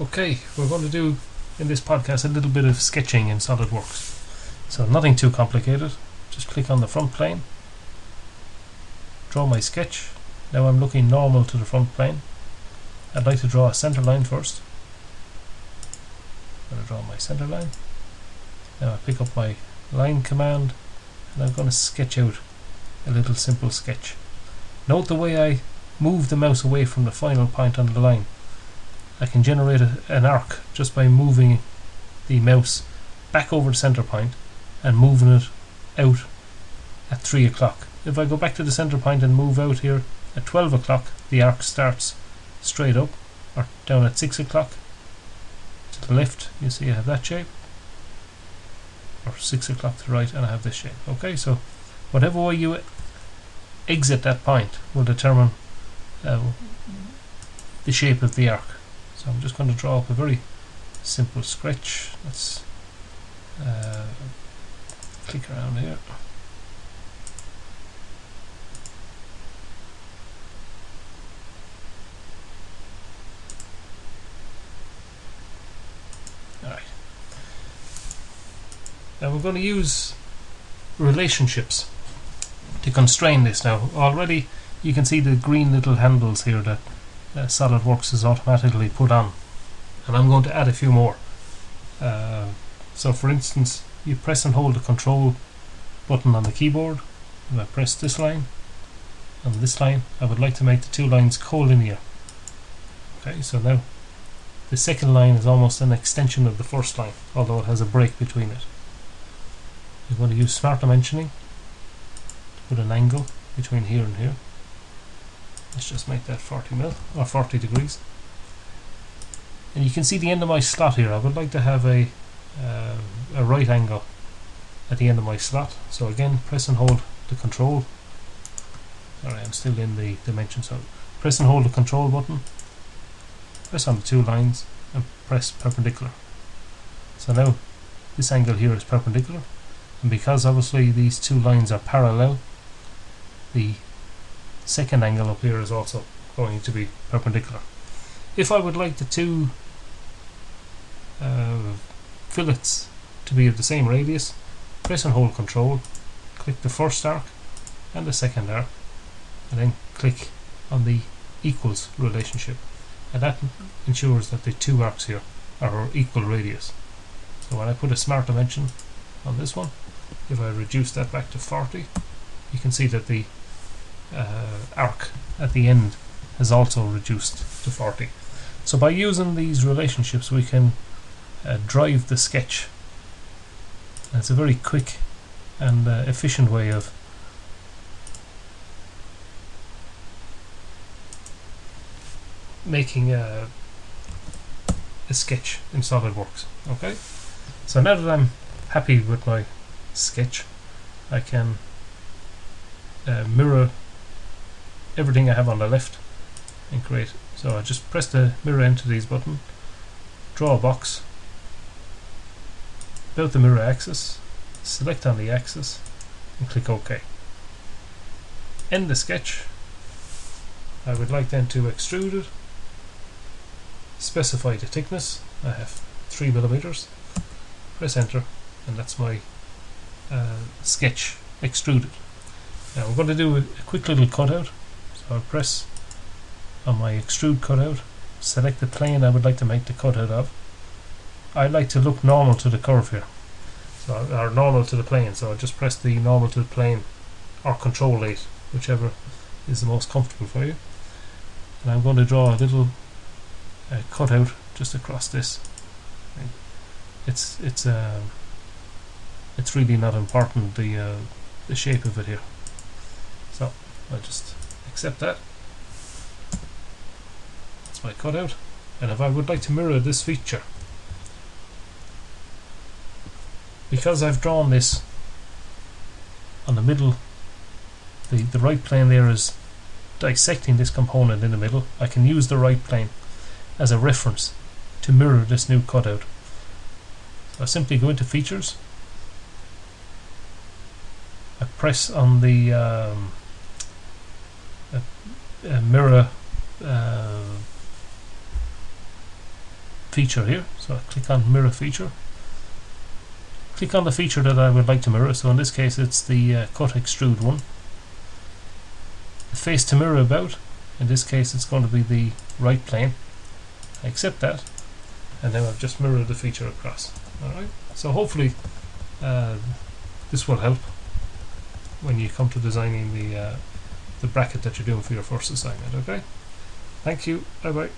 Okay, we're going to do in this podcast a little bit of sketching in SolidWorks. So nothing too complicated. Just click on the front plane, draw my sketch. Now I'm looking normal to the front plane. I'd like to draw a center line first. I'm going to draw my center line. Now I pick up my line command and I'm going to sketch out a little simple sketch. Note the way I move the mouse away from the final point on the line. I can generate an arc just by moving the mouse back over the center point and moving it out at 3 o'clock. If I go back to the center point and move out here at 12 o'clock, the arc starts straight up, or down at 6 o'clock to the left. You see I have that shape, or 6 o'clock to the right, and I have this shape. Okay, so whatever way you exit that point will determine the shape of the arc. So I'm just going to draw up a very simple sketch. Let's click around here. Alright. Now we're going to use relationships to constrain this. Now already you can see the green little handles here that SolidWorks is automatically put on, and I'm going to add a few more. So for instance, you press and hold the control button on the keyboard. If I press this line and this line, I would like to make the two lines collinear. Okay, so now the second line is almost an extension of the first line, although it has a break between it. You're going to use smart dimensioning to put an angle between here and here. Let's just make that 40 mil or 40 degrees. And you can see the end of my slot here. I would like to have a right angle at the end of my slot. So again, press and hold the control. Alright, I'm still in the dimension. So press and hold the control button. Press on the two lines and press perpendicular. So now this angle here is perpendicular, and because obviously these two lines are parallel, the second angle up here is also going to be perpendicular. If I would like the two fillets to be of the same radius, press and hold control, click the first arc and the second arc, and then click on the equals relationship, and that ensures that the two arcs here are equal radius. So when I put a smart dimension on this one, if I reduce that back to 40, you can see that the arc at the end has also reduced to 40. So by using these relationships we can drive the sketch, and it's a very quick and efficient way of making a sketch in SolidWorks. Okay, so now that I'm happy with my sketch, I can mirror everything I have on the left and create. So I just press the mirror entities button, draw a box about the mirror axis, select on the axis and click OK. End the sketch. I would like then to extrude it, specify the thickness. I have 3 millimeters. Press enter, and that's my sketch extruded. Now we're going to do a quick little cutout. So I press on my extrude cutout, select the plane I would like to make the cutout of. I like to look normal to the curve here, so, or normal to the plane, so I just press the normal to the plane or control 8, whichever is the most comfortable for you. And I'm going to draw a little cutout just across this. It's really not important, the shape of it here. So I'll just accept that. That's my cutout. And if I would like to mirror this feature, because I've drawn this on the middle, the right plane there is dissecting this component in the middle, I can use the right plane as a reference to mirror this new cutout. So I simply go into features, I press on the mirror feature here, so I click on mirror feature, click on the feature that I would like to mirror. So in this case it's the cut extrude one. The face to mirror about, in this case it's going to be the right plane. I accept that, and now I've just mirrored the feature across. Alright, so hopefully this will help when you come to designing the bracket that you're doing for your first assignment. Okay, thank you, bye bye.